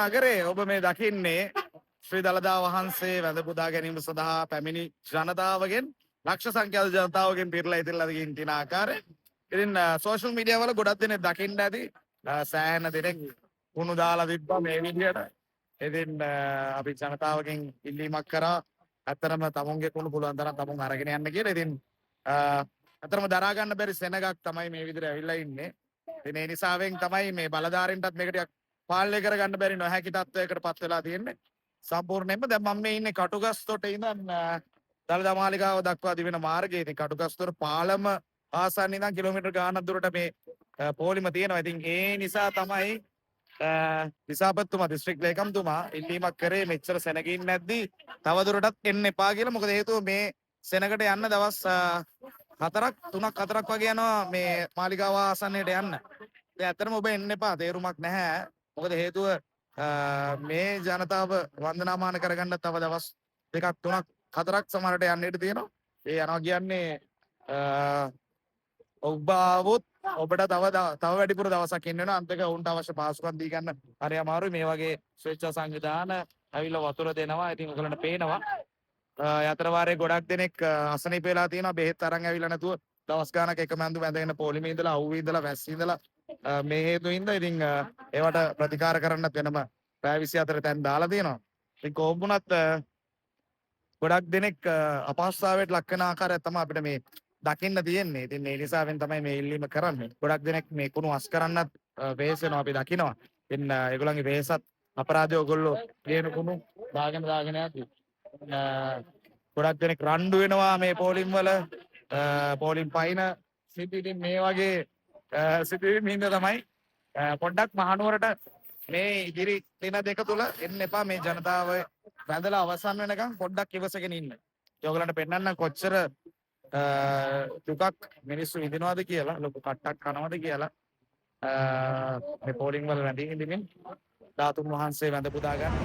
නගරේ ඔබ මේ දකින්නේ ශ්‍රී දළදා වහන්සේ වැඳ පුදා ගැනීම සඳහා පැමිණි ජනතාවගෙන් ලක්ෂ සංඛ්‍යාත ජනතාවගෙන් පිරලා ඉතිරලා තියෙන තින ආකාරය. ඉතින් සෝෂල් මීඩියා වල ගොඩක් දෙනෙක් දකින්න ඇති සෑහෙන දෙනෙක් කුණු දාලා තිබ්බා මේ විදියට. ඉතින් අපි ජනතාවගෙන් ඉල්ලීමක් කරා ඇත්තරම තමුන්ගේ කුණු පුළුවන් තරම් තමුන් අරගෙන යන්න කියලා. ඉතින් ඇත්තරම දරා ගන්න බැරි සෙනගක් තමයි මේ විදිහට ඇවිල්ලා ඉන්නේ. ඉතින් ඒ නිසාවෙන් තමයි මේ බලධාරීන්ටත් මේක ටිකක් පාලනය කරගන්න බැරි නොහැකි තත්ත්වයකට පත් වෙලා තියෙන්නේ. සම්පූර්ණයෙන්ම දැන් මම මේ ඉන්නේ කටුගස්තොට ඉඳන් දළදා මාලිගාව දක්වා දිවෙන මාර්ගයේ. ඉතින් කටුගස්තොට පාලම ආසන්න ඉඳන් කිලෝමීටර් ගාණක් දුරට මේ පොලිම තියෙනවා. ඉතින් ඒ නිසා තමයි දිසාපතිතුමා දිස්ත්‍රික් ලේකම්තුමා ඉල්ලීමක් කරේ මෙච්චර සෙනගින් නැද්දි තවදුරටත් එන්න එපා කියලා. මොකද හේතුව මේ සෙනගට යන්න දවස් 4ක් වගේ යනවා මේ මාලිගාව ආසන්නයට යන්න. ඉතින් ඇත්තටම ඔබ එන්න එපා, තේරුමක් නැහැ. මොකද හේතුව මේ ජනතාව වන්දනාමාන කරගන්න තව දවස් 2ක් 3ක් 4ක් සමහරට යන්න ඉඩ තියෙනවා. ඒ යනවා කියන්නේ ඔබ ආවොත් ඔබට තව වැඩිපුර දවසක් ඉන්න වෙනවා. අන්තික උන්ට අවශ්‍ය පහසුකම් දී ගන්න හරි අමාරුයි. මේ වගේ ස්වේච්ඡා සංවිධාන ඇවිල්ලා වතුර දෙනවා. ඉතින් ඔයගලන්ට පේනවා යතර වාරේ ගොඩක් දෙනෙක් අසනීප වෙලා තියෙනවා. බෙහෙත් අරන් ඇවිල්ලා නැතුව දවස් ගානක් එකම ඇඳුම ඇඳගෙන පොලිමේ ඉඳලා අවුවේ ඉඳලා වැස්සේ ඉඳලා මේ හේතුවින්ද ඉතින් ඒවට ප්‍රතිකාර කරන්නත් වෙනම පැය 24 තැන් දාලා තියෙනවා. ඉතින් කොහොම වුණත් ගොඩක් දෙනෙක් අපහසුතාවයට ලක් වෙන ආකාරය තමයි අපිට මේ දකින්න තියෙන්නේ. ඉතින් ඒ නිසාවෙන් තමයි මේ ඉල්ලීම කරන්නේ. ගොඩක් දෙනෙක් මේ කුණු අස් කරන්නත් වෙහෙස වෙනවා අපි දකිනවා. ඉතින් ඒගොල්ලන්ගේ වෙහෙසත් අපරාධය ඔයගොල්ලෝ ලියන කුණු දාගෙන යද්දි ගොඩක් දෙනෙක් රණ්ඩු වෙනවා මේ පොලිම් වල. පොලිම් පයින් සිටින් මේ වගේ සිටින් හින්දා තමයි පොඩ්ඩක් මහනුවරට මේ ඉදිරි දින දෙක තුල එන්න එපා. මේ ජනතාව වැඳලා අවසන් වෙනකන් පොඩ්ඩක් ඉවසගෙන ඉන්න. ඒගොල්ලන්ට පෙන්නන්න කොච්චර දුකක් මිනිස්සු විඳිනවද කියලා, ලොකු කට්ටක් කනවද කියලා මේ පොලිම් වල රැඳී ඉඳිමින් ධාතුන් වහන්සේ වැඳ පුදා ගන්න.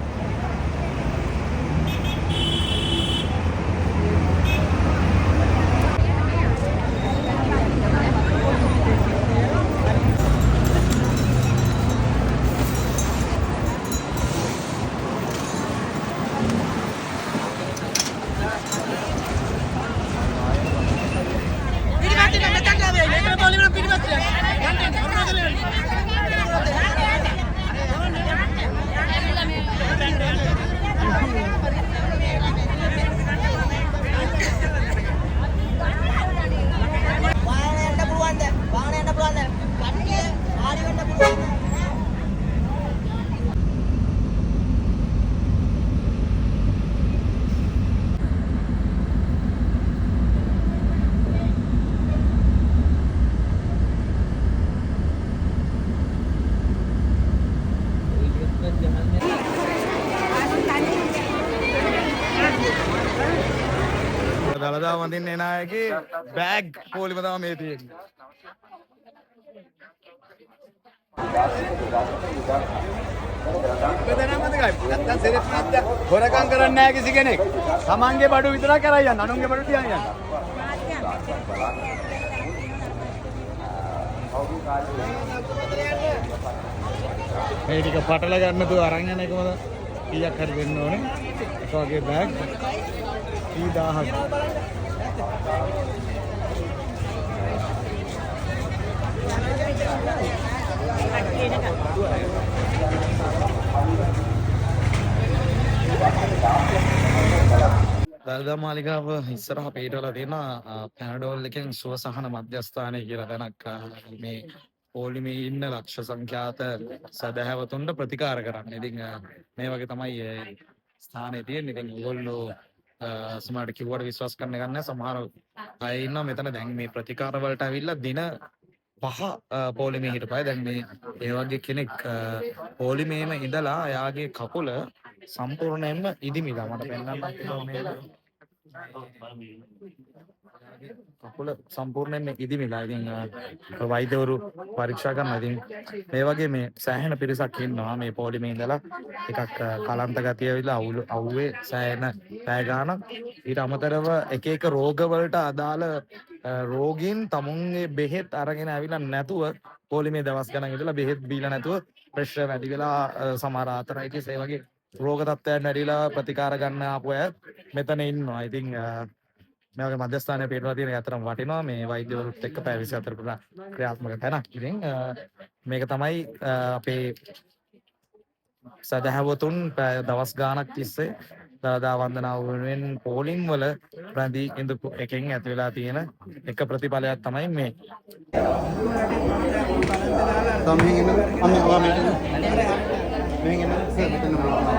දළදා වඳින්න එන අයගේ බෑග් පොලිම තමයි මේ තියෙන්නේ. නැත්තම් සෙරෙත් නැද්ද? හොරකම් කරන්නේ නැහැ කිසි කෙනෙක්. තමන්ගේ බඩු විතරක් කරයි යන්න. අනුන්ගේ බඩු තියන් යන්න. මේ ටික පටල ගන්න තු අරන් යන එකම කීයක් හරි වෙන්න ඕනේ. එක වගේ බෑග් 3000ක්. දළදා මාලිගාව ඉස්සරහ පිටවල තියෙන පැනඩෝල් එකෙන් සුවසහන මධ්‍යස්ථානය කියලා තැනක් මේ පොලිමේ ඉන්න ලක්ෂ සංඛ්‍යාත සදහැවතුන්ට ප්‍රතිකාර කරන්න. ඉතින් මේ වගේ තමයි ස්ථානයේ තියෙන්නේ. ඉතින් ඒගොල්ලෝ සමහරට කිව්වට විශ්වාස කරන්න ගන්න සමහර අය ඉන්නවා මෙතන දැන් මේ ප්‍රතිකාර වලට ඇවිල්ලා දින 5 පොලිමේ හිටපයි. දැන් මේ ඒ වගේ කෙනෙක් පොලිමේම ඉඳලා එයාගේ කකුල සම්පූර්ණයෙන්ම ඉදිමිලා මට පෙන්වන්න මේ කකුල සම්පූර්ණයෙන්ම ඉදිමිලා. ඉතින් වෛද්‍යවරු පරීක්ෂා කරනවා. ඉතින් මේ වගේ මේ සෑහෙන පිරිසක් ඉන්නවා මේ පොලිමේ ඉඳලා එකක් කලන්ත ගතිය විලා අවුවේ සෑහෙන පැය ගානක්. ඊට අමතරව එක එක රෝගවලට අදාළ රෝගීන් තමුන්ගේ බෙහෙත් අරගෙන ඇවිල්ලා නැතුව පොලිමේ දවස් ගණන් ඉඳලා බෙහෙත් බීලා නැතුව ප්‍රෙෂර් වැඩි වෙලා සමහර ආතරයිටිස් ඒ වගේ රෝග තත්ත්වයන් වැඩිලා ප්‍රතිකාර ගන්න ආපු අය මෙතන ඉන්නවා. ඉතින් මේ වගේ මධ්‍යස්ථානයේ පිටලා තියෙන අතරම වටිනවා මේ වෛද්‍යවරුත් එක්ක පැය 24 පුරා ක්‍රියාත්මක තැනක්. ඉතින් මේක තමයි අපේ සදහැවතුන් දවස් ගානක් තිස්සේ දා වන්දනාව වෙනුවෙන් පෝලිං වල රැඳී ඉඳපු එකෙන් ඇති වෙලා තියෙන එක ප්‍රතිඵලයක් තමයි මේ. Mehingi na, mehingi na, sir, mehingi na.